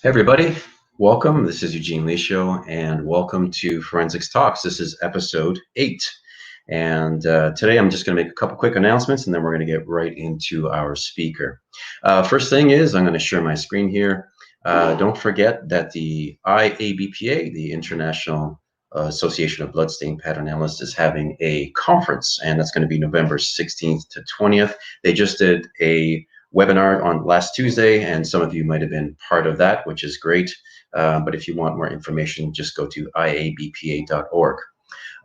Hey everybody, welcome. This is Eugene Liscio, and welcome to Forensics Talks. This is episode 8, and today I'm just going to make a couple quick announcements, and then we're going to get right into our speaker. First thing is, I'm going to share my screen here. Don't forget that the IABPA, the International Association of Bloodstain Pattern Analysts, is having a conference, and that's going to be November 16th to 20th. They just did a webinar on last Tuesday, and some of you might have been part of that, which is great. But if you want more information, just go to iabpa.org.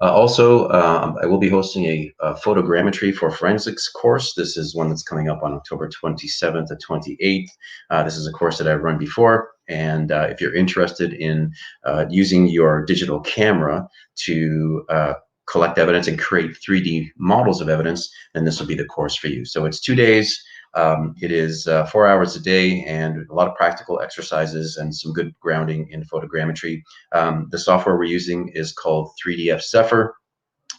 I will be hosting a photogrammetry for forensics course. This is one that's coming up on October 27th to 28th. This is a course that I've run before, and if you're interested in using your digital camera to collect evidence and create 3D models of evidence, then this will be the course for you. So it's 2 days. It is 4 hours a day and a lot of practical exercises and some good grounding in photogrammetry. The software we're using is called 3DF Zephyr.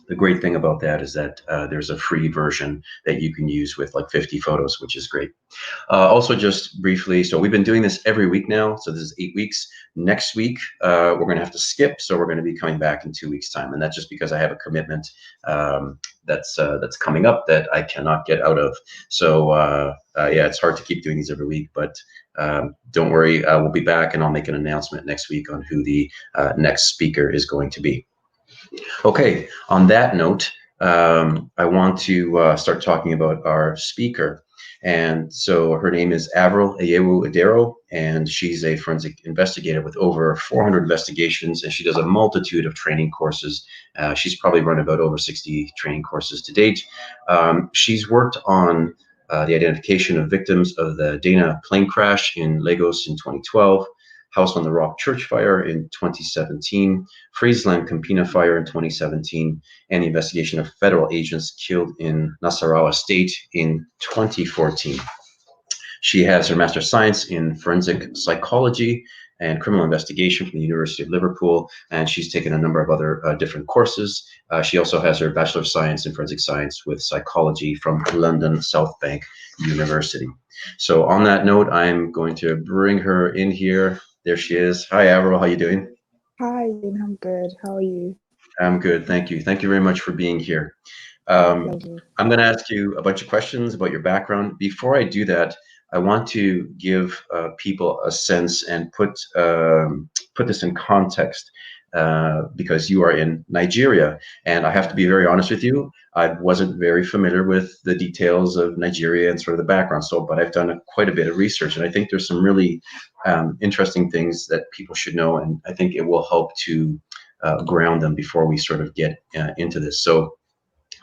The great thing about that is that there's a free version that you can use with like 50 photos, which is great. Also, just briefly, so we've been doing this every week now, so this is 8 weeks. Next week, we're going to have to skip, so we're going to be coming back in 2 weeks' time, and that's just because I have a commitment that's coming up that I cannot get out of. So yeah, it's hard to keep doing these every week, but don't worry, we'll be back, and I'll make an announcement next week on who the next speaker is going to be. Okay, on that note, I want to start talking about our speaker. And so her name is Avril Eeyewu-Edero, and she's a forensic investigator with over 400 investigations, and she does a multitude of training courses. She's probably run about over 60 training courses to date. She's worked on the identification of victims of the Dana plane crash in Lagos in 2012, House on the Rock church fire in 2017, Friesland Campina fire in 2017, and the investigation of federal agents killed in Nasarawa State in 2014. She has her Master of Science in Forensic Psychology and Criminal Investigation from the University of Liverpool, and she's taken a number of other different courses. She also has her Bachelor of Science in Forensic Science with Psychology from London South Bank University. So on that note, I'm going to bring her in here. There she is. Hi, Avril. How you doing? Hi, I'm good. How are you? I'm good. Thank you. Thank you very much for being here. My I'm pleasure. going to ask you a bunch of questions about your background. Before I do that, I want to give people a sense and put this in context because you are in Nigeria, and I have to be very honest with you. I wasn't very familiar with the details of Nigeria and sort of the background. So, but I've done quite a bit of research, and I think there's some really interesting things that people should know, and I think it will help to ground them before we sort of get into this. So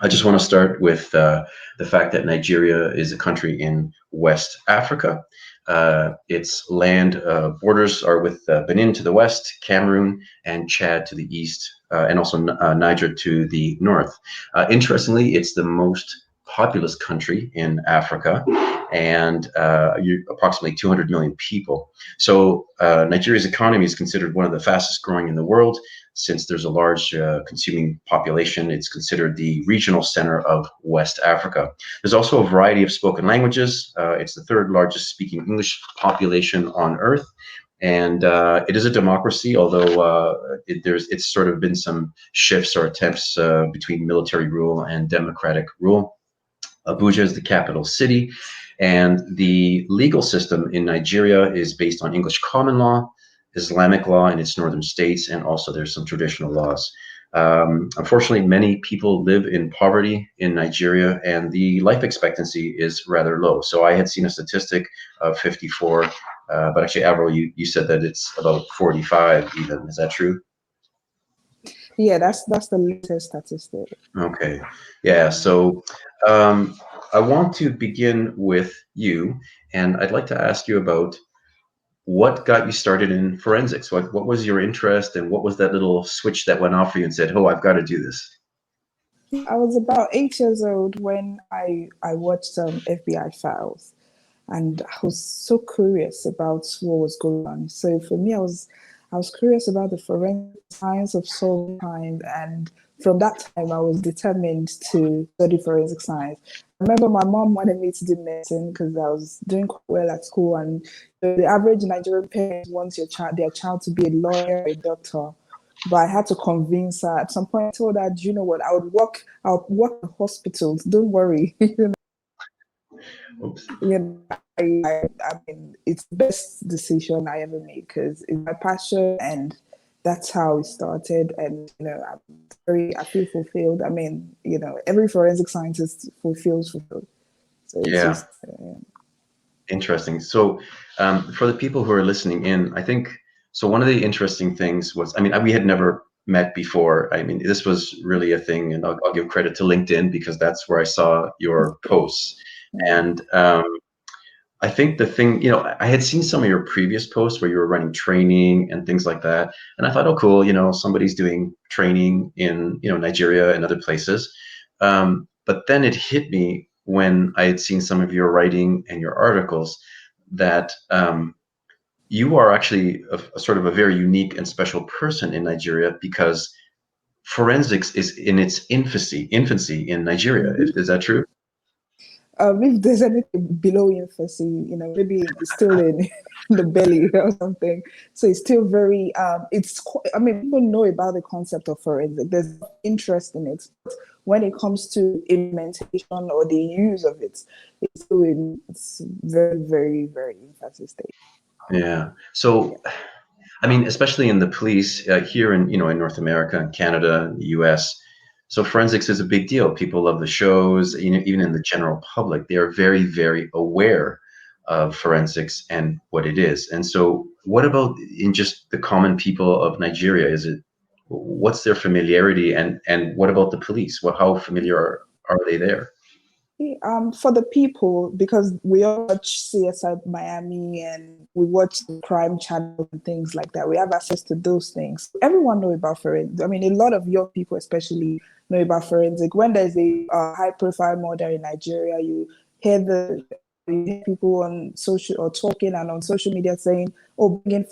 I just want to start with the fact that Nigeria is a country in West Africa. Its land borders are with Benin to the west, Cameroon and Chad to the east, and also Niger to the north. Interestingly, it's the most populous country in Africa, and approximately 200 million people. So Nigeria's economy is considered one of the fastest growing in the world. Since there's a large consuming population, it's considered the regional center of West Africa. There's also a variety of spoken languages. It's the third largest speaking English population on Earth. And it is a democracy, although it's sort of been some shifts or attempts between military rule and democratic rule. Abuja is the capital city, and the legal system in Nigeria is based on English common law, Islamic law in its northern states, and also there's some traditional laws. Unfortunately, many people live in poverty in Nigeria, and the life expectancy is rather low. So I had seen a statistic of 54, but actually, Avril, you said that it's about 45 even. Is that true? Yeah, that's the latest statistic. Okay. Yeah. So I want to begin with you, and I'd like to ask you about what got you started in forensics. What was your interest, and what was that little switch that went off for you and said, "Oh, I've got to do this"? I was about 8 years old when I watched some FBI files, and I was so curious about what was going on. So for me, I was curious about the forensic science of solving crime, and from that time, I was determined to study forensic science. I remember my mom wanted me to do medicine because I was doing quite well at school, and the average Nigerian parent wants their child to be a lawyer, a doctor. But I had to convince her. At some point, I told her, "Do you know what? I'll work in hospitals. Don't worry." Oops. You know, I mean, it's the best decision I ever made because it's my passion, and that's how it started. And I feel fulfilled. I mean, every forensic scientist fulfilled. So it's Yeah, just interesting. So, for the people who are listening in, I think so. One of the interesting things was, I mean, we had never met before. I mean, this was really a thing, and I'll give credit to LinkedIn because that's where I saw your posts. And I think the thing, I had seen some of your previous posts where you were running training and things like that. And I thought, oh, cool, somebody's doing training in, Nigeria and other places. But then it hit me when I had seen some of your writing and your articles that you are actually a sort of a very unique and special person in Nigeria because forensics is in its infancy in Nigeria. Is that true? if there's anything below infancy, maybe it's still in the belly or something. So it's still very, I mean, people know about the concept of forensic. There's interest in it. But when it comes to implementation or the use of it, it's very, very, very infancy stage. Yeah. So, I mean, especially in the police here in North America and Canada and the US. So forensics is a big deal. People love the shows, even in the general public, they are very, very aware of forensics and what it is. And so what about in just the common people of Nigeria? What's their familiarity and what about the police? How familiar are they there? For the people, because we all watch CSI Miami and we watch the crime channel and things like that, we have access to those things. Everyone know about forensic. I mean, a lot of young people, especially, know about forensic. When there's a high-profile murder in Nigeria, you hear people on social or talking and on social media saying, "Oh, bring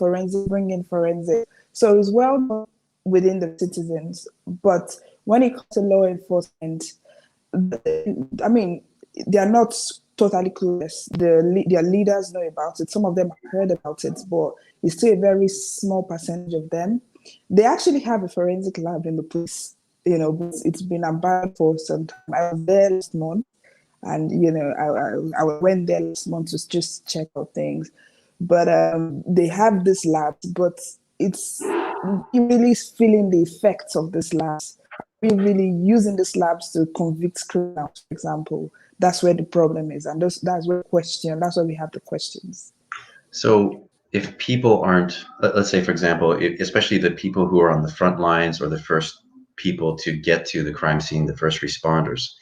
in forensic." So it's well known within the citizens, but when it comes to law enforcement, I mean, they are not totally clueless. Their leaders know about it. Some of them have heard about it, but it's still a very small percentage of them. They actually have a forensic lab in the police. But it's been abandoned for some time. I was there last month, and I went there last month to just check out things. But they have this lab, but it's really feeling the effects of this labs. We really using these labs to convict criminals, for example. That's where the problem is, and that's where that's where we have the questions. So if people aren't, let's say, for example, especially the people who are on the front lines or the first people to get to the crime scene, the first responders,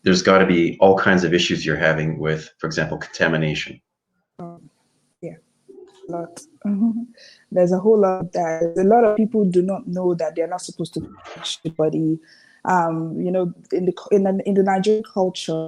there's got to be all kinds of issues you're having with, for example, contamination. Yeah, a lot. There's a whole lot of that. A lot of people do not know that they're not supposed to touch the body. In the Nigerian culture,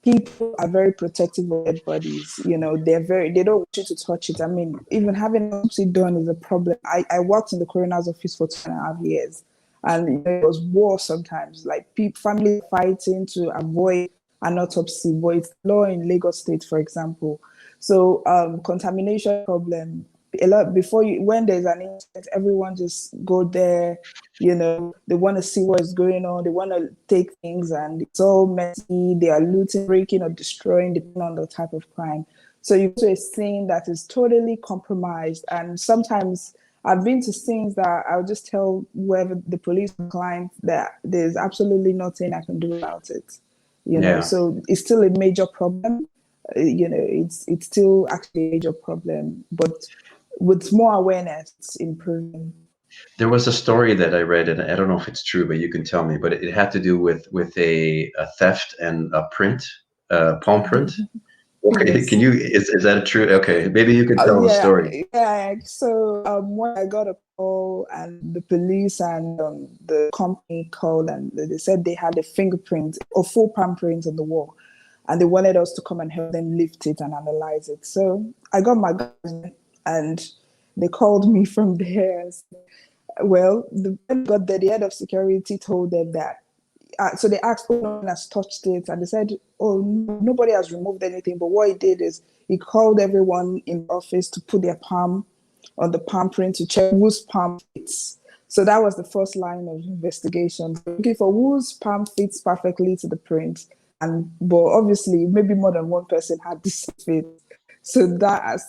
people are very protective of their bodies. They don't want you to touch it. I mean, even having an autopsy done is a problem. I worked in the coroner's office for 2.5 years, and it was war sometimes. Like family fighting to avoid an autopsy, but it's law in Lagos State, for example. So contamination problem. A lot before when there's an incident, everyone just go there. They want to see what's going on. They want to take things, and it's all messy. They are looting, breaking, or destroying, depending on the type of crime. So you go to a scene that is totally compromised, and sometimes I've been to scenes that I'll just tell whoever the police client that there's absolutely nothing I can do about it. Yeah. So it's still a major problem. It's still actually a major problem, but with more awareness, it's improving. There was a story that I read, and I don't know if it's true, but you can tell me. But it had to do with a theft and a print, palm print. Okay, Yes. is that true? Okay, maybe you can tell the Yeah, story. yeah. So when I got a call and the police and the company called and they said they had a fingerprint or full palm print on the wall, and they wanted us to come and help them lift it and analyze it. So I got my guys and they called me from there. And said, well, when they got there, the head of security told them that. So they asked, oh, no one has touched it. And they said, oh, nobody has removed anything. But what he did is he called everyone in the office to put their palm on the palm print to check whose palm fits. So that was the first line of investigation, looking for whose palm fits perfectly to the print. But obviously, maybe more than one person had this fit. So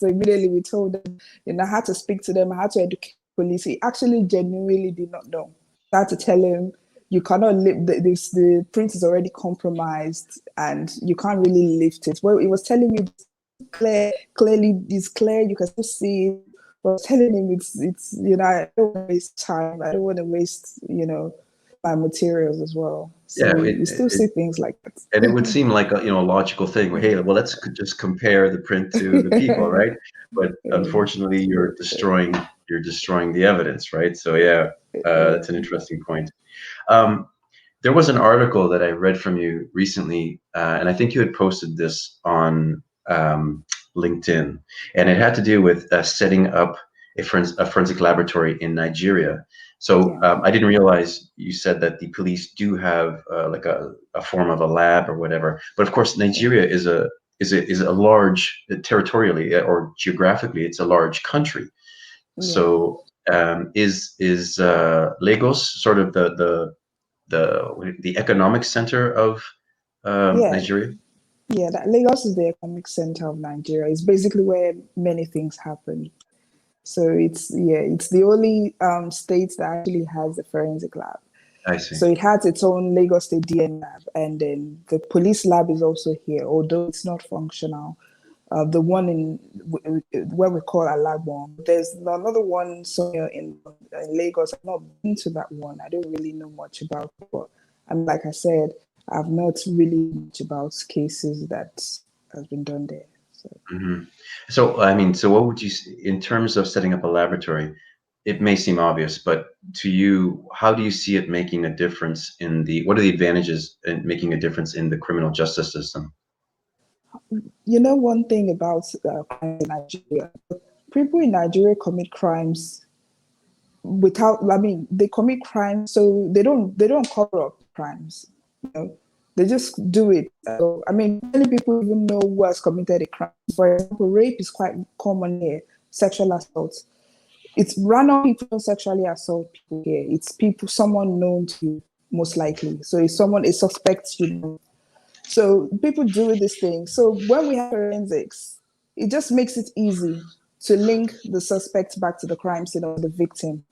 immediately we told them, I had to speak to them, I had to educate the police. He actually genuinely did not know. I had to tell him, you cannot lift the print is already compromised and you can't really lift it. Well, he was telling me clearly it's clear, you can still see it. But I was telling him it's I don't want to waste time. I don't want to waste, my materials as well. So Yeah, we still see things like that. and it would seem like a logical thing. Hey, well, let's just compare the print to the people, right? But unfortunately, you're destroying the evidence, right? So yeah, that's an interesting point. There was an article that I read from you recently, and I think you had posted this on LinkedIn, and it had to do with setting up a forensic laboratory in Nigeria. So I didn't realize you said that the police do have like a form of a lab or whatever. But of course, Nigeria is a large territorially or geographically, it's a large country. So is Lagos sort of the economic center of Nigeria? Yeah, Lagos is the economic center of Nigeria. It's basically where many things happen. So it's the only state that actually has a forensic lab. I see. So it has its own Lagos State DNA lab, and then the police lab is also here, although it's not functional. The one where we call Alagbon. There's another one somewhere in Lagos. I've not been to that one. I don't really know much about it, but like I said, I've not really much about cases that has been done there. So I mean, so what would you, in terms of setting up a laboratory, it may seem obvious, but to you, how do you see it making a difference what are the advantages in making a difference in the criminal justice system? One thing about crime in Nigeria, people in Nigeria commit crimes they commit crimes, so they don't cover up crimes. They just do it. So, many people even know who has committed a crime. For example, rape is quite common here. Sexual assault. It's random people don't sexually assault people here. It's someone known to you, most likely. So it's a suspect, So people do this thing. So when we have forensics, it just makes it easy to link the suspect back to the crime scene or the victim.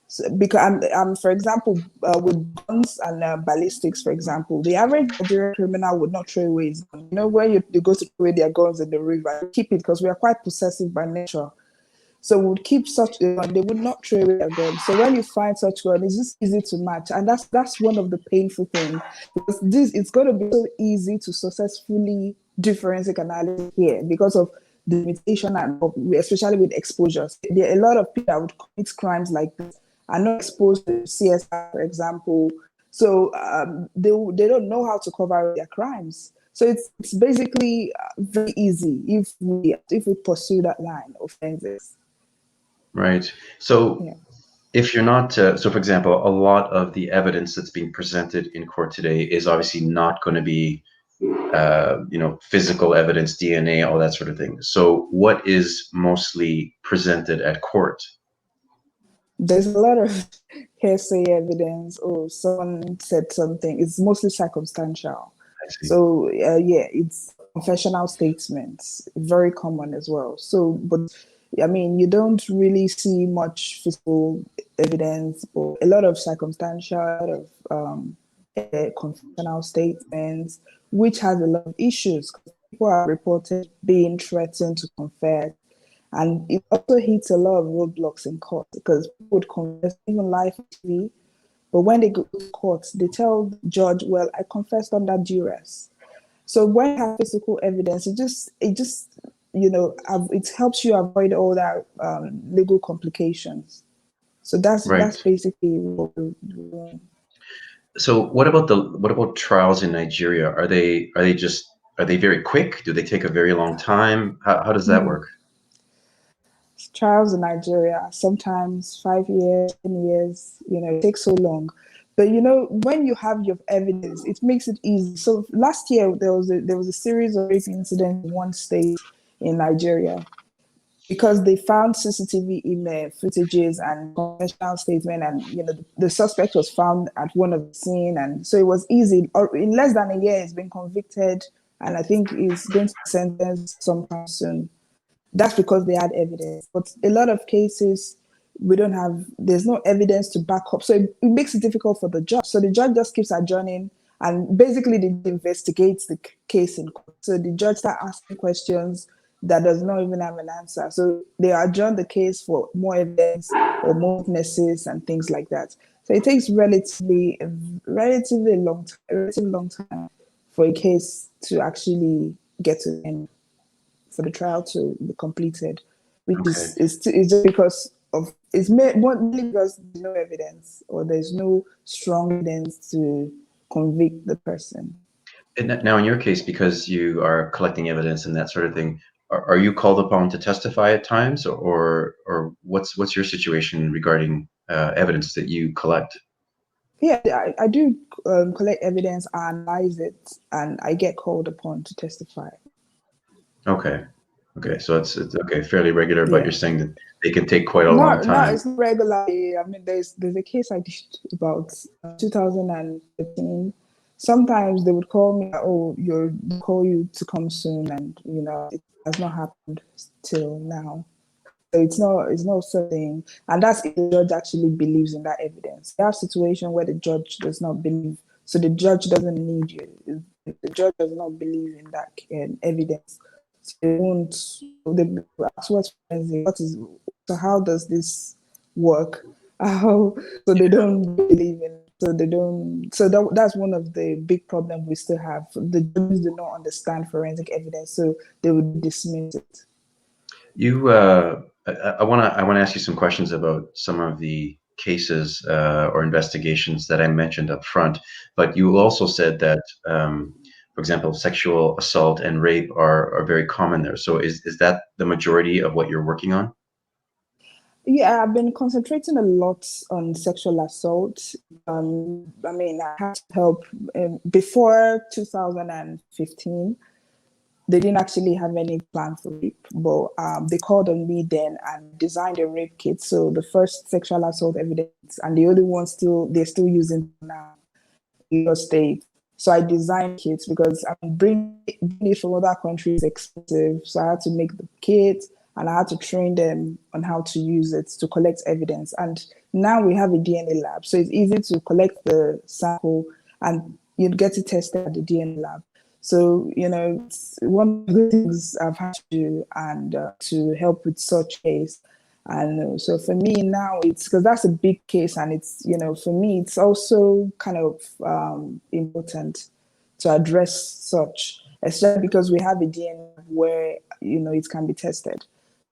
So, because for example, with guns and ballistics, for example, the average Nigerian criminal would not throw away his gun. Where they go to throw away their guns in the river, they keep it because we are quite possessive by nature. So we would keep such a gun. They would not throw away a gun. So when you find such gun, it's just easy to match, and that's one of the painful things, because it's going to be so easy to successfully do forensic analysis here because of the limitation, and especially with exposures. There are a lot of people that would commit crimes like this are not exposed to CSI, for example. So they don't know how to cover their crimes. So it's basically very easy if we pursue that line of forensics. Right. So if you're not, so for example, a lot of the evidence that's being presented in court today is obviously not going to be, physical evidence, DNA, all that sort of thing. So what is mostly presented at court? There's a lot of hearsay evidence, or someone said something. It's mostly circumstantial. So it's confessional statements, very common as well. So, but you don't really see much physical evidence, but a lot of circumstantial, a lot of confessional statements, which has a lot of issues. People are reported being threatened to confess. And it also hits a lot of roadblocks in court, because people would confess even live TV, but when they go to court, they tell the judge, "Well, I confessed under duress." So when you have physical evidence, it helps you avoid all that legal complications. So that's basically what we're doing. So what about trials in Nigeria? Are they very quick? Do they take a very long time? How does that work? Trials in Nigeria, sometimes 5 years, 10 years, it takes so long. But when you have your evidence, it makes it easy. So last year there was a series of rape incidents in one state in Nigeria because they found CCTV email footages and confessional statement, and the suspect was found at one of the scene, and so it was easy. Or in less than a year, he's been convicted, and I think he's going to be sentenced sometime soon. That's because they had evidence. But a lot of cases, there's no evidence to back up. So it makes it difficult for the judge. So the judge just keeps adjourning, and basically they investigate the case in court. So the judge starts asking questions that does not even have an answer. So they adjourn the case for more evidence or more witnesses and things like that. So it takes relatively long time for a case to actually get to the end, for the trial to be completed, which Okay. is just because mainly because there's no evidence, or there's no strong evidence to convict the person. And now, in your case, because you are collecting evidence and that sort of thing, are you called upon to testify at times, or what's your situation regarding evidence that you collect? Yeah, I do collect evidence, I analyze it, and I get called upon to testify. Okay. Okay. So it's okay, fairly regular, but you're Yeah. saying that they can take quite a long No, time. it's not regularly. I mean, there's a case I did about 2013. Sometimes they would call me, oh, they'll call you to come soon, and it has not happened till now. So it's not something, and that's if the judge actually believes in that evidence. There are situations where the judge does not believe, so the judge doesn't need you. If the judge does not believe in that evidence, so they won't. They will ask what's forensic, so how does this work? How so they don't believe in. So they don't. So that's one of the big problems we still have. The judges do not understand forensic evidence, so they would dismiss it. You, I want to ask you some questions about some of the cases or investigations that I mentioned up front. But you also said that, for example, sexual assault and rape are very common there. So is that the majority of what you're working on? Yeah, I've been concentrating a lot on sexual assault. I mean, I had to help before 2015. They didn't actually have any plan for rape, but they called on me then and designed a rape kit. So the first sexual assault evidence, and the only one they're still using now in your state. So I designed kits because bringing it from other countries is expensive. So I had to make the kit, and I had to train them on how to use it to collect evidence. And now we have a DNA lab, so it's easy to collect the sample and you'd get it tested at the DNA lab. So, it's one of the things I've had to do, and to help with such case. And so for me now, it's because that's a big case, and it's, for me, it's also kind of important to address such, especially because we have a DNA where, it can be tested.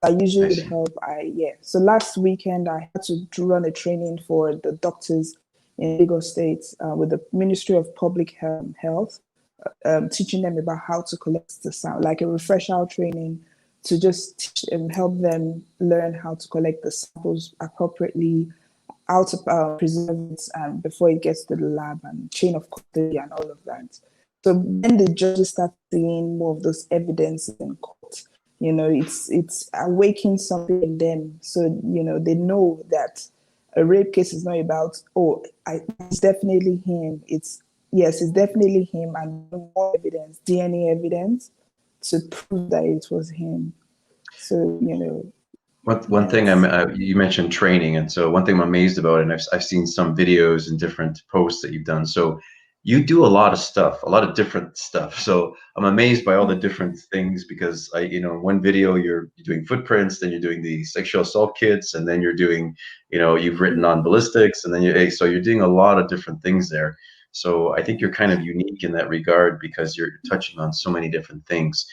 I usually I would see. help. Yeah. So last weekend, I had to run a training for the doctors in Lagos State with the Ministry of Public Health, teaching them about how to collect the sound, like a refresher training to just teach them, help them learn how to collect the samples appropriately, how to preserve it before it gets to the lab, and chain of custody and all of that. So then the judges start seeing more of those evidence in court. It's awakening something in them. So, they know that a rape case is not about, it's definitely him. Yes, it's definitely him, and more evidence, DNA evidence, to prove that it was him. So, One thing yes. you mentioned training, and so one thing I'm amazed about, and I've seen some videos and different posts that you've done. So you do a lot of stuff, a lot of different stuff. So I'm amazed by all the different things because one video you're doing footprints, then you're doing the sexual assault kits, and then you're doing, you've written on ballistics, and then so you're doing a lot of different things there. So I think you're kind of unique in that regard because you're touching on so many different things.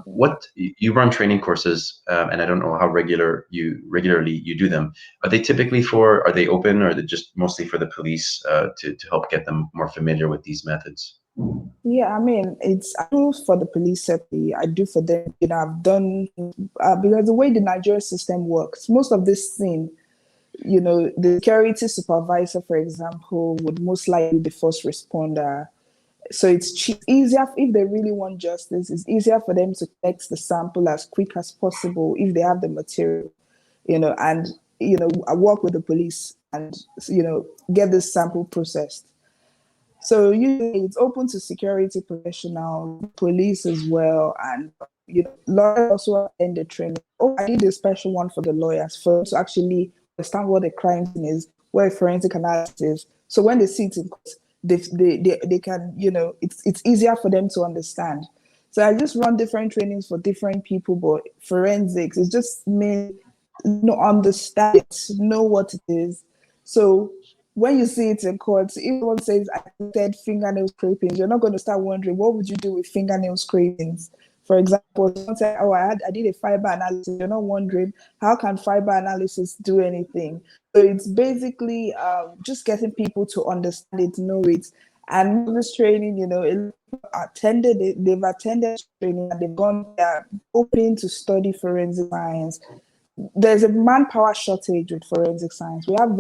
What you run training courses, and I don't know how regularly you do them. Are they open, or are they just mostly for the police to help get them more familiar with these methods? Yeah, I mean, I do for the police safety. I do for them. I've done because the way the Nigerian system works, most of this thing, the security supervisor, for example, would most likely be the first responder. So it's easier if they really want justice. It's easier for them to collect the sample as quick as possible if they have the material, and I work with the police and get this sample processed. So usually it's open to security professionals, police as well, and lawyers also attend the training. Oh, I did a special one for the lawyers for them to actually understand what the crime scene is, what a forensic analysis is. So when they see it in court, they can, it's easier for them to understand. So I just run different trainings for different people, but forensics is just me, understand it, know what it is. So when you see it in court, if someone says I did fingernail scrapings, you're not going to start wondering what would you do with fingernail scrapings. For example, someone said, "Oh, I did a fiber analysis." You're not wondering how can fiber analysis do anything. So it's basically just getting people to understand it, know it, and this training. They've attended training and they've gone there open to study forensic science. There's a manpower shortage with forensic science. We have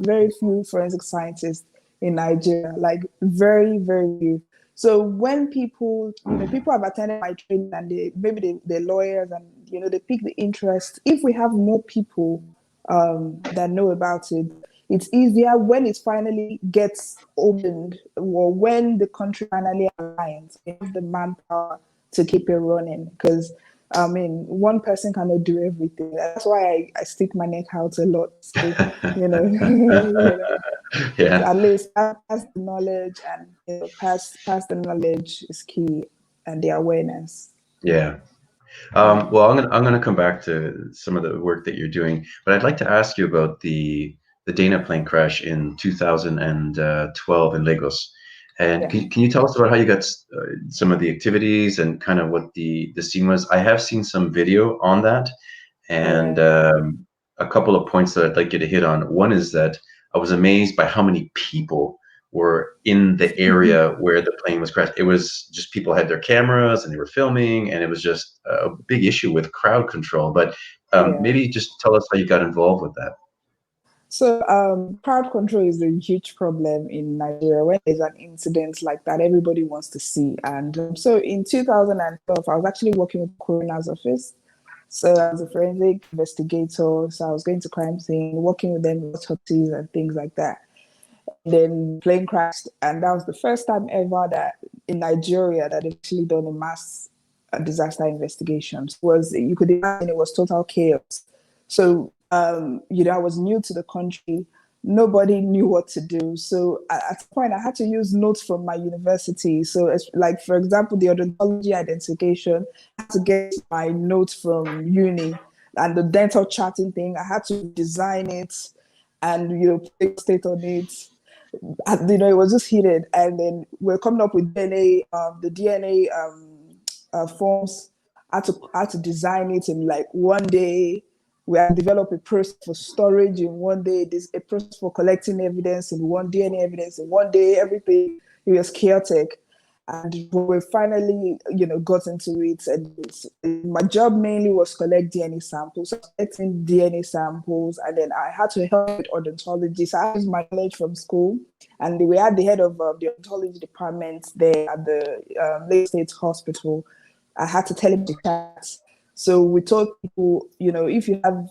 very few forensic scientists in Nigeria, like very, very few. So when people have attended my training and they're lawyers and they pick the interest. If we have more people that know about it, it's easier when it finally gets opened or when the country finally aligns. We have the manpower to keep it running because I mean, one person cannot do everything. That's why I stick my neck out a lot. So, Yeah. at least pass the knowledge and pass the knowledge is key and the awareness. Yeah. Well, I'm gonna come back to some of the work that you're doing, but I'd like to ask you about the Dana plane crash in 2012 in Lagos. And Yeah. can you tell us about how you got some of the activities and kind of what the scene was? I have seen some video on that, and Yeah. a couple of points that I'd like you to hit on. One is that I was amazed by how many people were in the area where the plane was crashed. It was just people had their cameras and they were filming, and it was just a big issue with crowd control. But Yeah. maybe just tell us how you got involved with that. So crowd control is a huge problem in Nigeria. When there's an incident like that, everybody wants to see. And so in 2012, I was actually working with the coroner's office. So I was a forensic investigator. So I was going to crime scene, working with them with autopsies and things like that. And then plane crashed, and that was the first time ever that in Nigeria that they've actually done a mass disaster investigation. So you could imagine it was total chaos. So I was new to the country. Nobody knew what to do. So at the point, I had to use notes from my university. So, it's like for example, the odontology identification, I had to get my notes from uni, and the dental charting thing. I had to design it, and take state on it. And, it was just heated, and then we're coming up with DNA, the DNA forms. I had to design it in like one day. We had developed a process for storage in one day, a process for collecting evidence in one DNA evidence in one day, everything. It was chaotic. And when we finally, got into it, and my job mainly was collect DNA samples, so collecting DNA samples, and then I had to help with odontology. So I used my knowledge from school, and we had the head of the odontology department there at the Lake State Hospital. I had to tell him to chat. So we told people, if you have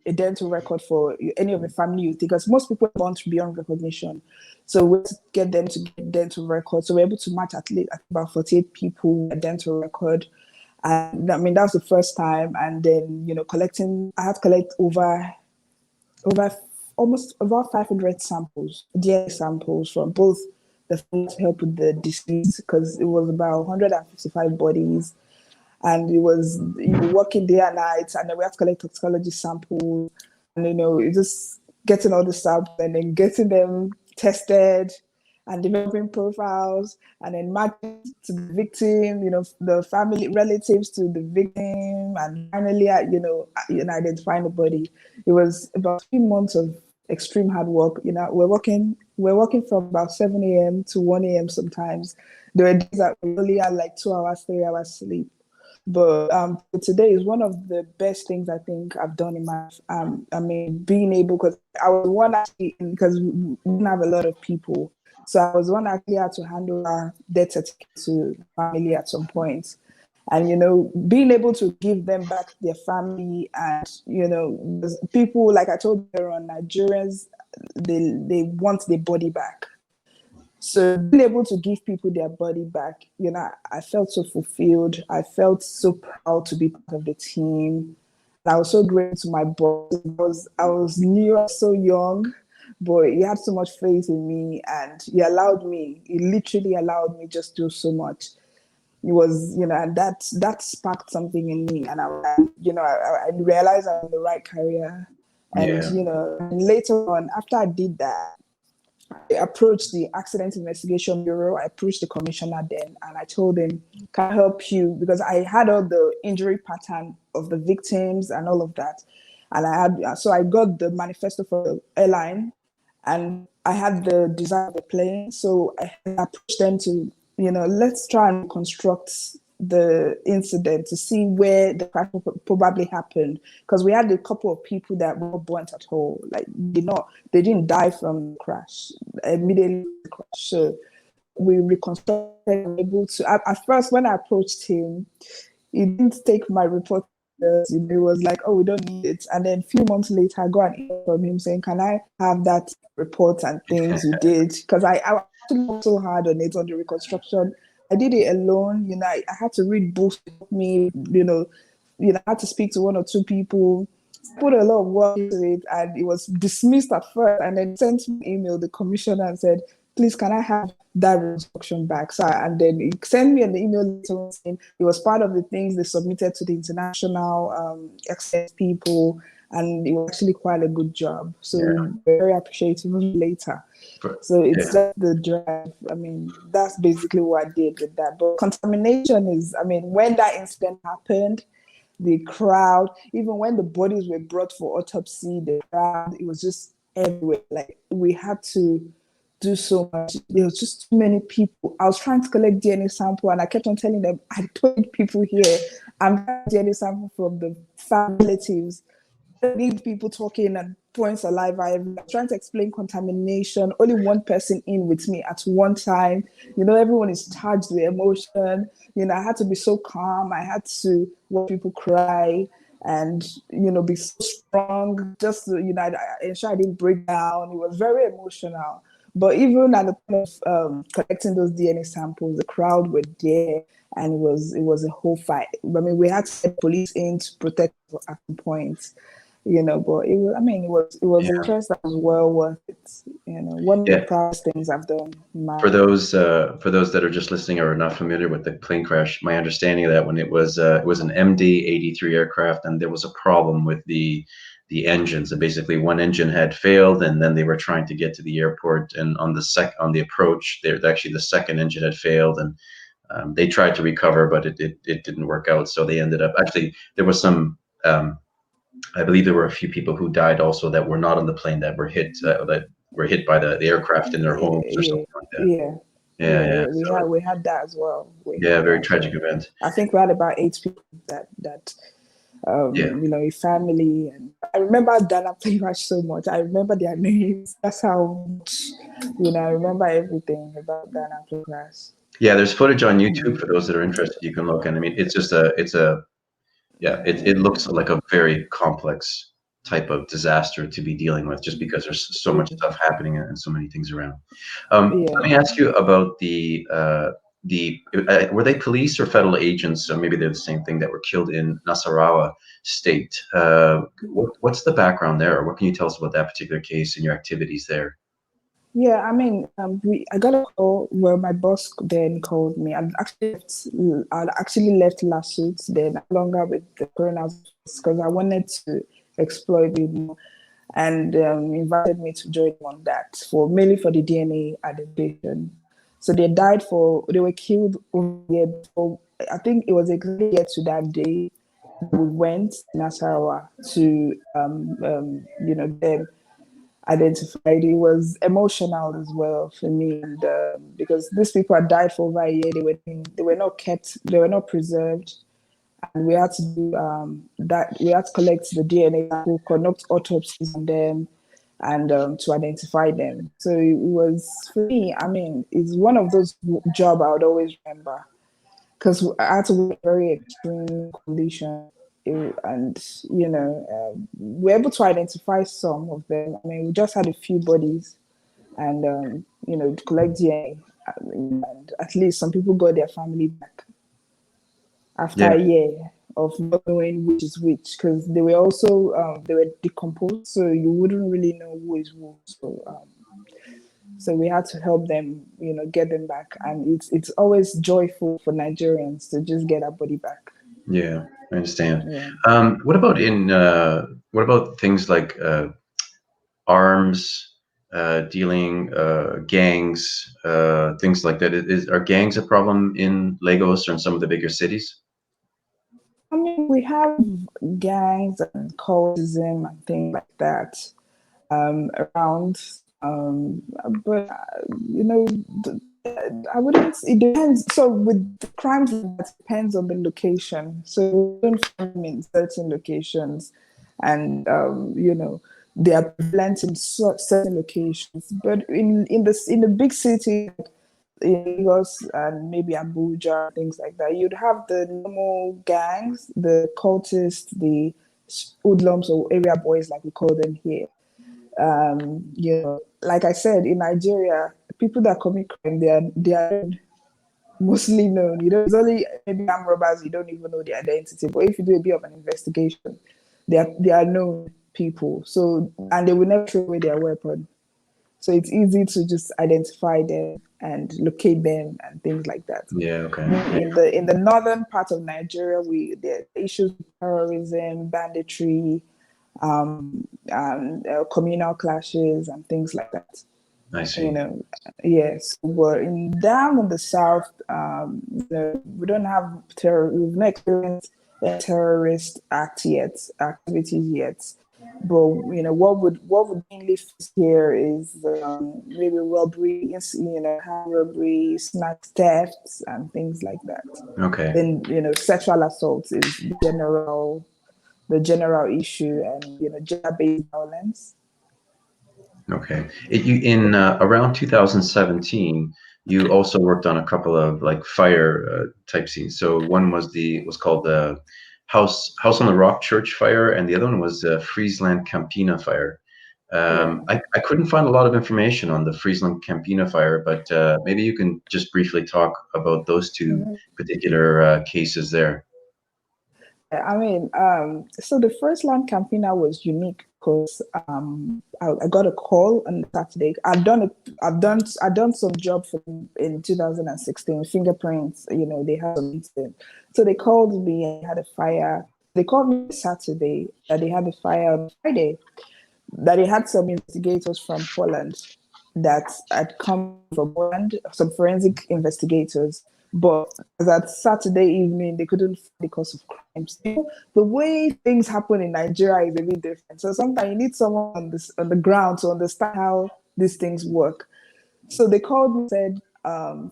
a dental record for any of the family, because most people want beyond recognition. So we get them to get dental records. So we're able to match at least about 48 people a dental record. And I mean, that was the first time. And then, I had to collect over almost about 500 samples, DNA samples from both the family to help with the disease, because it was about 155 bodies. And it was working day and night, and then we have to collect toxicology samples, and it's just getting all the samples and then getting them tested and developing profiles and then matching to the victim, the family relatives to the victim, and finally, identifying the body. It was about 3 months of extreme hard work. We're working We're working from about 7 a.m. to 1 a.m. sometimes. There are days that we only had like 2 hours, 3 hours sleep. But today is one of the best things I think I've done in my I mean, being able, because I was one actually, because we didn't have a lot of people. So I was one actually had to handle our death certificate to family at some point. And, you know, being able to give them back to their family, and, you know, people, like I told you earlier on, Nigerians, they want their body back. So being able to give people their body back, you know, I felt so fulfilled. I felt so proud to be part of the team. And I was so grateful to my boss. I was new, I was so young, but he had so much faith in me, and he literally allowed me just do so much. It was, you know, and that sparked something in me, and I realized I'm in the right career. And, Yeah. you know, and later on, after I did that, I approached the Accident Investigation Bureau. I approached the commissioner then, and I told him, "Can I help you?" Because I had all the injury pattern of the victims and all of that, and I got the manifesto for the airline, and I had the design of the plane. So I approached them to, you know, let's try and construct the incident to see where the crash probably happened, because we had a couple of people that were burnt at all, like they didn't die from the crash immediately. So we reconstructed, able to at first when I approached him, he didn't take my report. It was like, oh, we don't need it. And then a few months later, I got an email from him saying, can I have that report and things you did? Because I actually worked so hard on it, on the reconstruction. I did it alone. You know, I had to read books to help me, I had to speak to one or two people, put a lot of work into it, and it was dismissed at first. And then sent me an email, the commissioner, and said, please, can I have that reconstruction back? So, and then he sent me an email saying it was part of the things they submitted to the international access people, and it was actually quite a good job. So very appreciative later. So it's just the drive. I mean, that's basically what I did with that. But contamination is, I mean, when that incident happened, the crowd, even when the bodies were brought for autopsy, the crowd, it was just everywhere. Like, we had to do so much. There was just too many people. I was trying to collect DNA sample, and I kept on telling them, I told people here, I'm getting DNA sample from the relatives. I need people talking and pouring saliva. I'm trying to explain contamination. Only one person in with me at one time. You know, everyone is charged with emotion. You know, I had to be so calm. I had to watch people cry and, you know, be so strong. Just, you know, I ensure I didn't break down. It was very emotional. But even at the point of collecting those DNA samples, the crowd were there, and it was a whole fight. I mean, we had to send police in to protect at some point, you know. But it was, I mean, it was a stress that was well worth it. You know, one of the proudest things I've done. For those that are just listening or are not familiar with the plane crash, my understanding of that, when it was an MD-83 aircraft, and there was a problem with the engines, and basically one engine had failed, and then they were trying to get to the airport, and on the approach, actually the second engine had failed, and they tried to recover, but it didn't work out. So they ended up, actually there was some I believe there were a few people who died also that were not on the plane, that were hit by the aircraft in their homes or something like that. We had that as well. Very tragic event. I think we had about 8 people that you know, a family. And I remember Dana pretty much so much. I remember their names. That's how much, you know, I remember everything about Dana pretty much. Yeah, there's footage on YouTube for those that are interested. You can look, and I mean, it's just it looks like a very complex type of disaster to be dealing with, just because there's so much stuff happening and so many things around. Let me ask you about were they police or federal agents? So maybe they're the same thing, that were killed in Nasarawa State. What's the background there? What can you tell us about that particular case and your activities there? Yeah, I mean, I got a call where my boss then called me. I'd actually left lawsuit then, no longer with the coroner's, because I wanted to exploit it more, and invited me to join on that, mainly for the DNA identification. So they were killed over here before. I think it was exactly year to that day we went to Nasarawa to, you know, them. identified. It was emotional as well for me, and because these people had died for over a year, they were not kept, they were not preserved, and we had to do that. We had to collect the DNA sample, conduct autopsies on them, and to identify them. So it was, for me, I mean, it's one of those jobs I would always remember, because I had to work in very extreme conditions. And we're able to identify some of them. I mean, we just had a few bodies, and collect DNA, and at least some people got their family back after Yeah. a year of not knowing which is which, because they were also they were decomposed, so you wouldn't really know who is who. So we had to help them, get them back, and it's always joyful for Nigerians to just get our body back. Yeah, I understand. Yeah. What about what about things like arms dealing, gangs, things like that? Are gangs a problem in Lagos or in some of the bigger cities? I mean, we have gangs and cultism and things like that around, but I wouldn't. It depends. So with the crimes, it depends on the location. So we don't find them in certain locations, and they are prevalent in certain locations. But in the big city, in Lagos and maybe Abuja, things like that, you'd have the normal gangs, the cultists, the hoodlums or area boys, like we call them here. Like I said, in Nigeria, people that commit crime, they are mostly known. It's only maybe armed robbers, you don't even know their identity. But if you do a bit of an investigation, they are known people. So, and they will never throw away their weapon. So it's easy to just identify them and locate them and things like that. Yeah, okay. In the northern part of Nigeria, there are issues with terrorism, banditry, communal clashes and things like that. I see. Yes, but down in the south, we don't have terror. We've not experienced a terrorist activities yet. But what would mainly face here is maybe robbery, hand robbery, snack thefts, and things like that. Okay. Then sexual assault is the general issue, and gender-based violence. Okay. In around 2017, you also worked on a couple of like fire type scenes. So one was called the House on the Rock Church fire, and the other one was Friesland Campina fire. Yeah. I couldn't find a lot of information on the Friesland Campina fire, but maybe you can just briefly talk about those two Mhm. particular cases there. I mean, so the first land campaigner was unique because I got a call on Saturday. I've done some job for them in 2016, fingerprints. They had some incident, so they called me and had a fire. They called me Saturday that they had a fire on Friday. That they had some investigators from Poland that had come from Poland, some forensic investigators. But that Saturday evening, they couldn't find the cause of crimes. The way things happen in Nigeria is a bit different. So sometimes you need someone on the ground to understand how these things work. So they called me and said,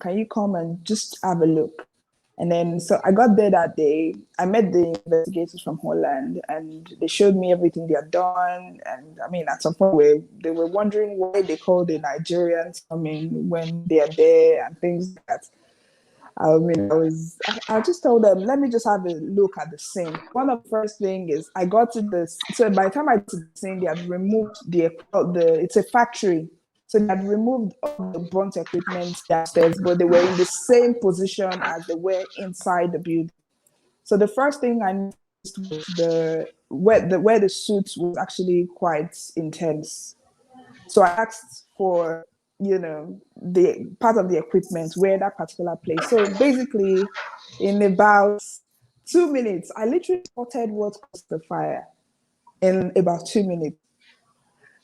can you come and just have a look? And then, so I got there that day. I met the investigators from Holland, and they showed me everything they had done. And I mean, at some point, they were wondering why they called the Nigerians coming when they are there and things like that. I mean, I just told them, let me just have a look at the scene. One of the first thing is I got to this. So by the time I got to the scene, they had removed it's a factory. So they had removed all the burnt equipment downstairs, but they were in the same position as they were inside the building. So the first thing I noticed was where the suit was actually quite intense. So I asked for, the part of the equipment where that particular place. So basically, in about 2 minutes, I literally spotted what caused the fire in about 2 minutes.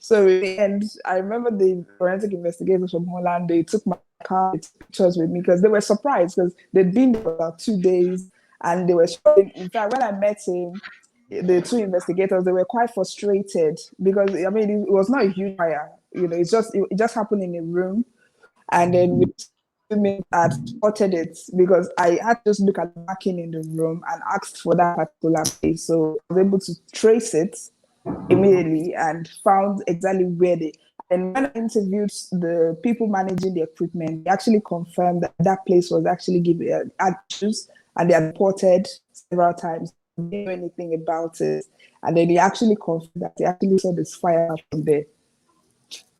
So in the end, I remember the forensic investigators from Holland, they took my car, they took pictures with me because they were surprised because they'd been there for about 2 days and they were struggling. In fact, when I met him, the two investigators, they were quite frustrated because, I mean, it was not a huge fire. It just happened in a room. And then we had spotted it because I had to just look at the marking in the room and asked for that particular place. So I was able to trace it immediately and found exactly where they. And when I interviewed the people managing the equipment, they actually confirmed that that place was actually given had issues, and they had reported several times. They didn't know anything about it, and then they actually confirmed that they actually saw this fire from there.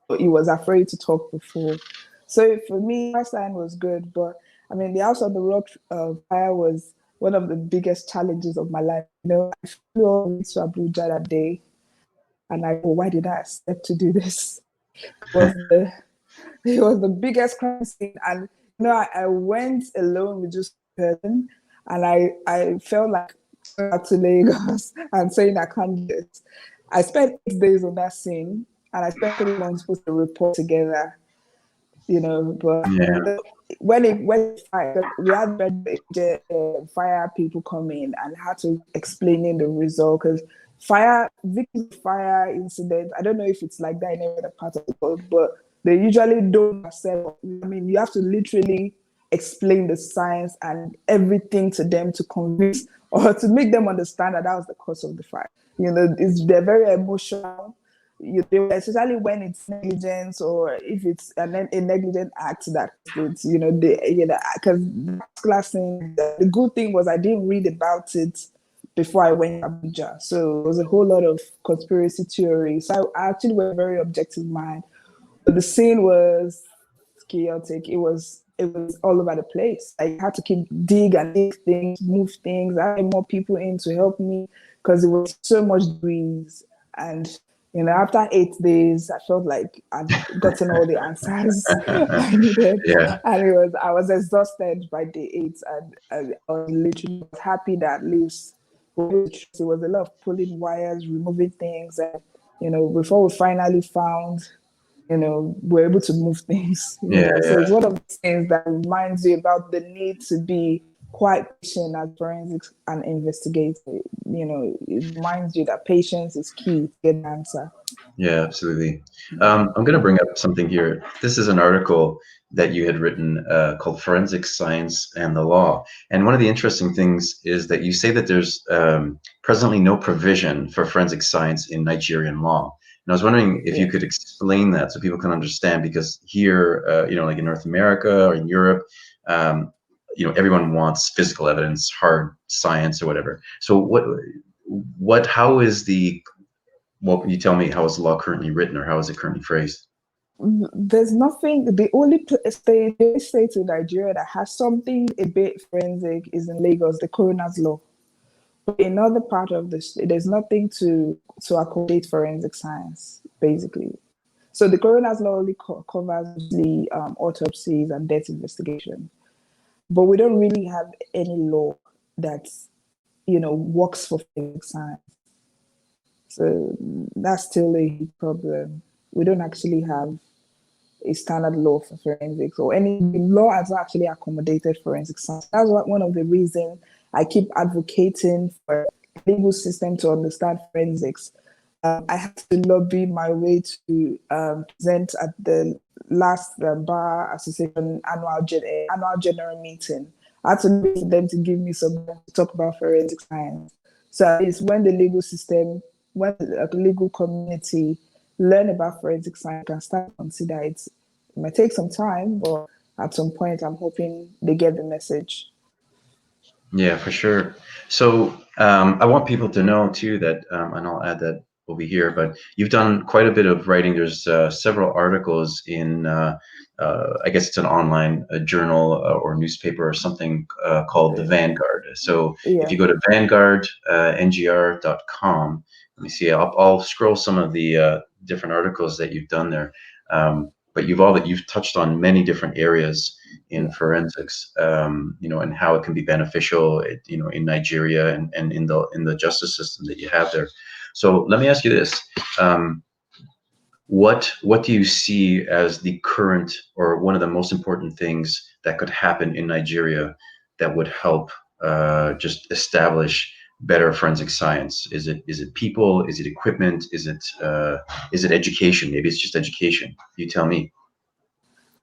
But he was afraid to talk before. So for me, first time was good, but I mean, the House of the Rock fire was one of the biggest challenges of my life. I flew all the way to Abuja that day, and why did I accept to do this? It was the biggest crime scene, and I went alone with just a person, and I felt like going back to Lagos and saying I can't do it. I spent 8 days on that scene, and I spent 3 months putting a report together. But Yeah. when it fired, we had fire people come in and had to explaining the result because victims of fire incidents. I don't know if it's like that in any other part of the world, but they usually don't accept. I mean, you have to literally explain the science and everything to them to convince or to make them understand that was the cause of the fire. They're very emotional. Especially when it's negligence or if it's a negligent act that because class thing. The good thing was I didn't read about it before I went to Abuja, so it was a whole lot of conspiracy theories. So I actually was a very objective mind, but the scene was chaotic. It was all over the place. I had to keep dig things, move things. I had more people in to help me because it was so much breeze. And after 8 days, I felt like I'd gotten all the answers I needed. Yeah. And I was exhausted by day 8, and I was literally happy that at least it was a lot of pulling wires, removing things, and before we finally found we're able to move things. Yeah. So it's one of the things that reminds you about the need to be quite patient as forensics and investigator. It reminds you that patience is key to get an answer. Yeah, absolutely. I'm going to bring up something here. This is an article that you had written called Forensic Science and the Law. And one of the interesting things is that you say that there's presently no provision for forensic science in Nigerian law. And I was wondering if you could explain that so people can understand, because here, like in North America or in Europe, everyone wants physical evidence, hard science or whatever. So how is well, can you tell me how is the law currently written, or how is it currently phrased? There's nothing. The only state in Nigeria that has something a bit forensic is in Lagos, the coroner's law. But in other part of the state, there's nothing to accommodate forensic science, basically. So the coroner's law only covers the autopsies and death investigation. But we don't really have any law that works for forensic science. So that's still a problem. We don't actually have a standard law for forensics, or any law has actually accommodated forensic science. That's one of the reasons I keep advocating for the legal system to understand forensics. I had to lobby my way to present at the last Bar Association annual general meeting. I had to lobby for them to give me some to talk about forensic science. So it's when the legal community learn about forensic science and start to consider it. It might take some time, but at some point, I'm hoping they get the message. Yeah, for sure. So I want people to know too that, and I'll add that over here, but you've done quite a bit of writing. There's several articles in, I guess it's an online journal or newspaper or something called The Vanguard. So if you go to vanguardngr.com, let me see, I'll scroll some of the different articles that you've done there. But you've touched on many different areas in forensics, and how it can be beneficial, in Nigeria and in the justice system that you have there. So let me ask you this: what do you see as the current, or one of the most important things that could happen in Nigeria that would help just establish better forensic science? Is it people? Is it equipment? Is it education? Maybe it's just education. You tell me.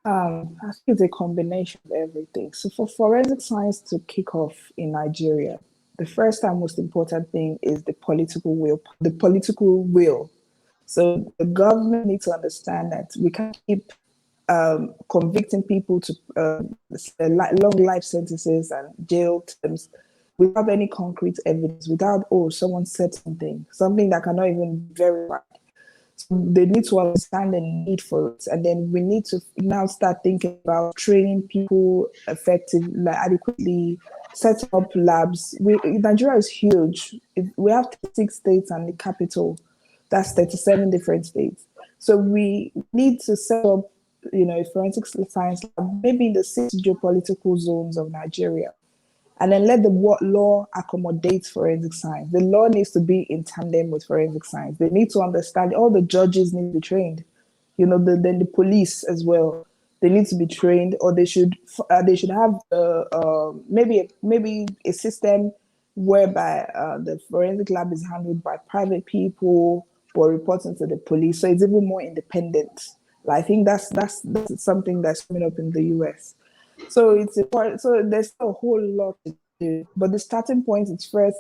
I think it's a combination of everything. So for forensic science to kick off in Nigeria, the first and most important thing is the political will. The political will. So the government needs to understand that we can't keep convicting people to long life sentences and jail terms without any concrete evidence, without, oh, someone said something that cannot even be verified. So they need to understand the need for it. And then we need to now start thinking about training people effectively, like adequately, setting up labs. Nigeria is huge. We have 6 states and the capital. That's 37 different states. So we need to set up, a forensic science lab, maybe in the 6 geopolitical zones of Nigeria, and then let the law accommodate forensic science. The law needs to be in tandem with forensic science. They need to understand, all the judges need to be trained, then the police as well. They need to be trained, or they should have maybe a system whereby the forensic lab is handled by private people or reporting to the police, so it's even more independent. Like, I think that's something that's coming up in the US. So it's important. So there's a whole lot to do, but the starting point is first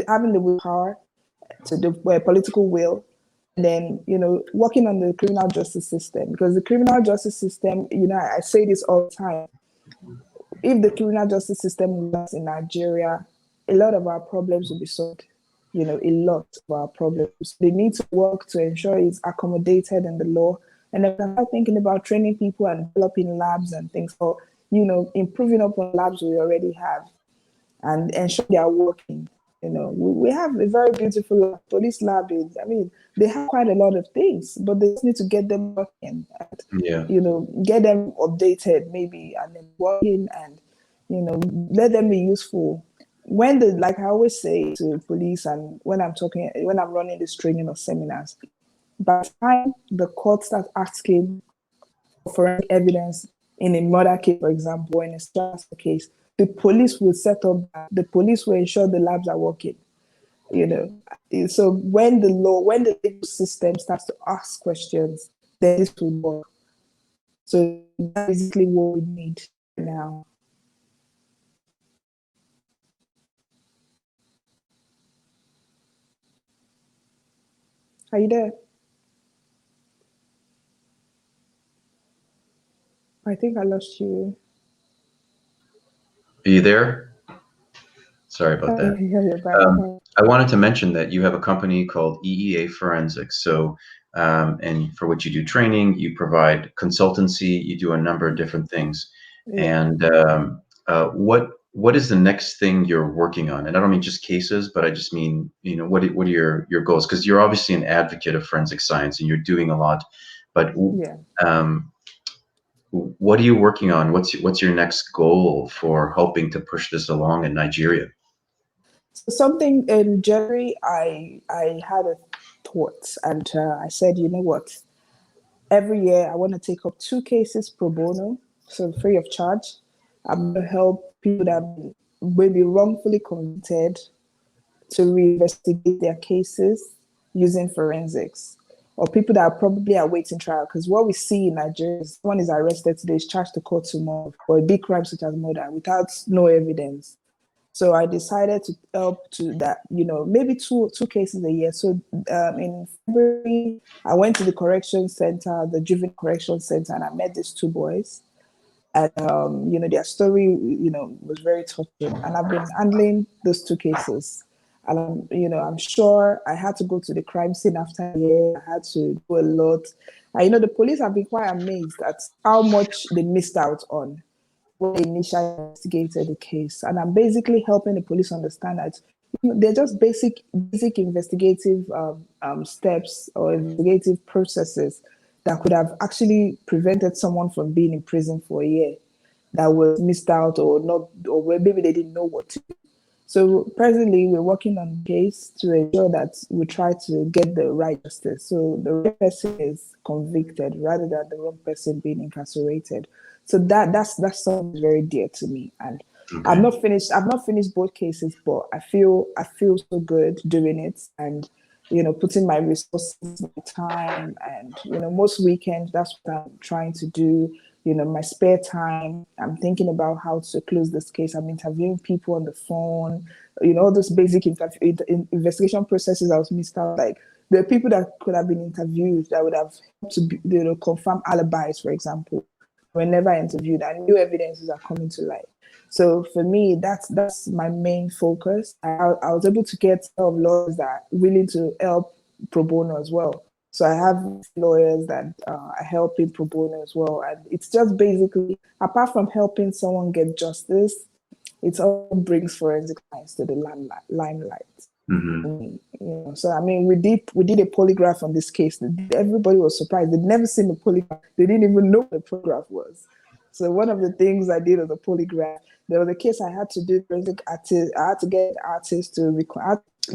having the willpower, to the political will, and then working on the criminal justice system, because the criminal justice system, I say this all the time. If the criminal justice system works in Nigeria, a lot of our problems will be solved. A lot of our problems. They need to work to ensure it's accommodated in the law, and then start thinking about training people and developing labs and things for improving upon labs we already have and ensure they are working. We have a very beautiful lab. Police lab is, they have quite a lot of things, but they just need to get them working and, Yeah. get them updated maybe, and then working and, let them be useful. Like I always say to police, and when I'm running this training or seminars, by the time the court starts asking for evidence in a murder case, for example, or in a stress case, the police will the police will ensure the labs are working. So when the legal system starts to ask questions, then this will work. So that's basically what we need now. Are you there? I think I lost you. Are you there? Sorry about that. You're back. I wanted to mention that you have a company called EEA Forensics. So, and for which you do training, you provide consultancy, you do a number of different things. Yeah. And what is the next thing you're working on? And I don't mean just cases, but I just mean, what are your goals? Because you're obviously an advocate of forensic science and you're doing a lot. But Yeah. what are you working on? What's your next goal for helping to push this along in Nigeria? So something in January, I had a thought, and I said, you know what? Every year, I want to take up 2 cases pro bono, so free of charge. I'm going to help people that may be wrongfully convicted to reinvestigate their cases using forensics, or people that are probably awaiting trial. Because what we see in Nigeria is someone is arrested today, is charged to court tomorrow for a big crime such as murder without no evidence. So I decided to help to that, maybe two cases a year. So in February, I went to the correction center, the juvenile correction center, and I met these 2 boys. And their story, was very touching. And I've been handling those 2 cases. And I'm sure I had to go to the crime scene after a year. I had to do a lot. And the police have been quite amazed at how much they missed out on when they initially investigated the case. And I'm basically helping the police understand that they're just basic investigative steps or investigative processes that could have actually prevented someone from being in prison for a year that was missed out or not, or maybe they didn't know what to do. So presently, we're working on the case to ensure that we try to get the right justice. So the right person is convicted rather than the wrong person being incarcerated. So that's something very dear to me. And Okay. I've not finished both cases, but I feel so good doing it, and putting my resources, my time, and most weekends that's what I'm trying to do. My spare time, I'm thinking about how to close this case. I'm interviewing people on the phone, all those basic investigation processes I was missed out. Like, there are people that could have been interviewed that would have helped to confirm alibis, for example, were never interviewed, and new evidences are coming to light. So for me, that's my main focus. I was able to get a lot of lawyers that are willing to help pro bono as well. So I have lawyers that are helping pro bono as well. And it's just basically, apart from helping someone get justice, it also brings forensic science to the limelight. So I mean, we did a polygraph on this case. Everybody was surprised. They'd never seen the polygraph. They didn't even know what the polygraph was. So one of the things I did on the polygraph, there was a case I had to do forensic artist. I had to get artists to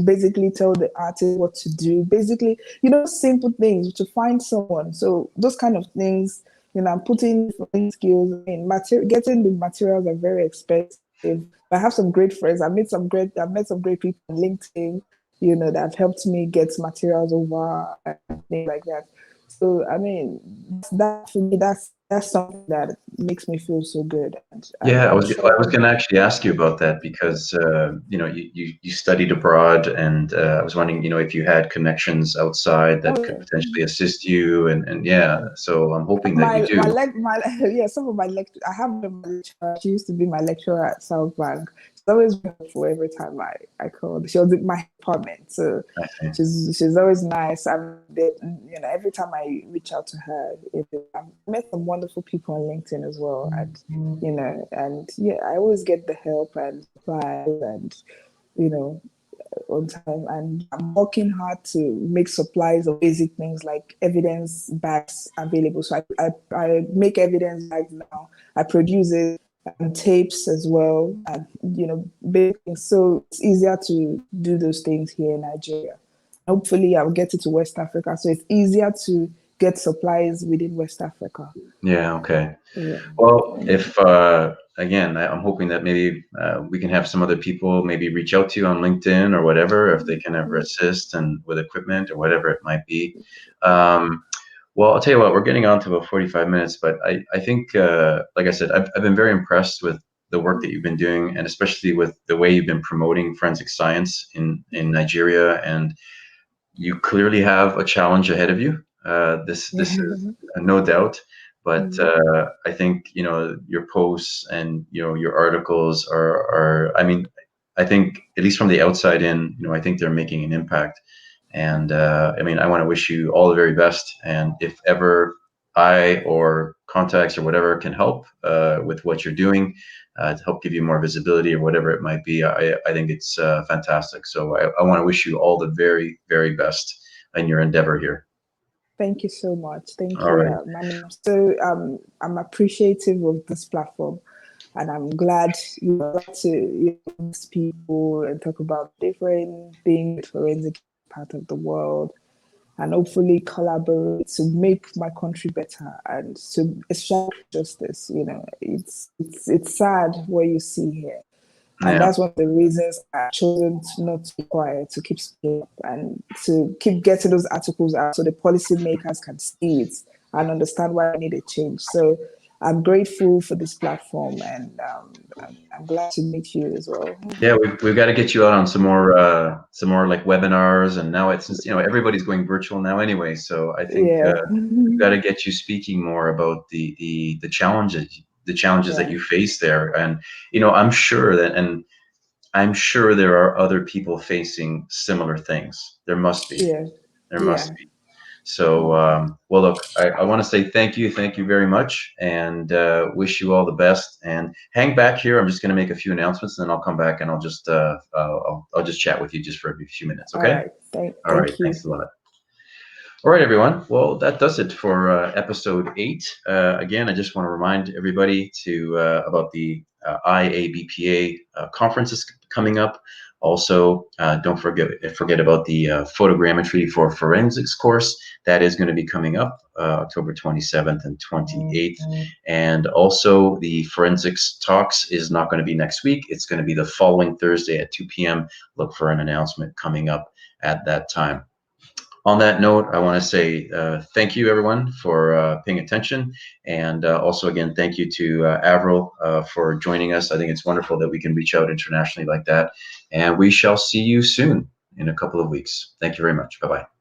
basically tell the artist what to do. Basically, simple things to find someone. So those kind of things, I'm putting skills in. Getting the materials are very expensive. I have some great friends. I've met some great people on LinkedIn, that have helped me get materials over and things like that. So I mean, that for me, that's something that makes me feel so good. Yeah, I was going to actually ask you about that because you studied abroad, and I was wondering if you had connections outside that could potentially assist you, and yeah, so I'm hoping that you do. Some of my lecturers. I have a lecturer. She used to be my lecturer at South Bank. She's always been helpful every time I called. She was in my department, so she's always nice. And every time I reach out to her, I've met some wonderful people on LinkedIn as well, and I always get the help and supplies and on time, and I'm working hard to make supplies of basic things like evidence bags available. So I make evidence bags now. I produce it and tapes as well, and so it's easier to do those things here in Nigeria. Hopefully I'll get it to West Africa, so it's easier to get supplies within West Africa. Yeah, okay. Yeah. Well, if again, I'm hoping that maybe we can have some other people maybe reach out to you on LinkedIn or whatever, if they can ever assist and with equipment or whatever it might be. Well, I'll tell you what, we're getting on to about 45 minutes, but I think, like I said, I've been very impressed with the work that you've been doing, and especially with the way you've been promoting forensic science in Nigeria. And you clearly have a challenge ahead of you. This is no doubt. But I think your posts and your articles are. I mean, I think at least from the outside in, I think they're making an impact. And I mean, I want to wish you all the very best. And if ever I or contacts or whatever can help with what you're doing to help give you more visibility or whatever it might be, I think it's fantastic. So I want to wish you all the very, very best in your endeavor here. Thank you so much. Thank All you. right. I'm appreciative of this platform, and I'm glad to use people and talk about different things, forensic part of the world, and hopefully collaborate to make my country better and to establish justice. It's sad what you see here. And that's one of the reasons I've chosen not to be quiet, to keep speaking up and to keep getting those articles out so the policymakers can see it and understand why I need a change. So I'm grateful for this platform, and I'm glad to meet you as well. Yeah, we've got to get you out on some more like webinars, and now it's everybody's going virtual now anyway. So I think we've got to get you speaking more about the challenges that you face there, and I'm sure there are other people facing similar things. There must be. There must be. So, well, look, I want to say thank you very much, and wish you all the best. And hang back here. I'm just going to make a few announcements, and then I'll come back and I'll just I'll just chat with you just for a few minutes. Okay. All right. All right. Thank you. Thanks a lot. All right, everyone. Well, that does it for episode 8. Again, I just want to remind everybody about the IABPA conferences coming up. Also, don't forget about the photogrammetry for forensics course. That is going to be coming up October 27th and 28th. And also, the forensics talks is not going to be next week. It's going to be the following Thursday at 2 p.m. Look for an announcement coming up at that time. On that note, I want to say thank you, everyone, for paying attention. And also, again, thank you to Avril for joining us. I think it's wonderful that we can reach out internationally like that. And we shall see you soon in a couple of weeks. Thank you very much. Bye-bye.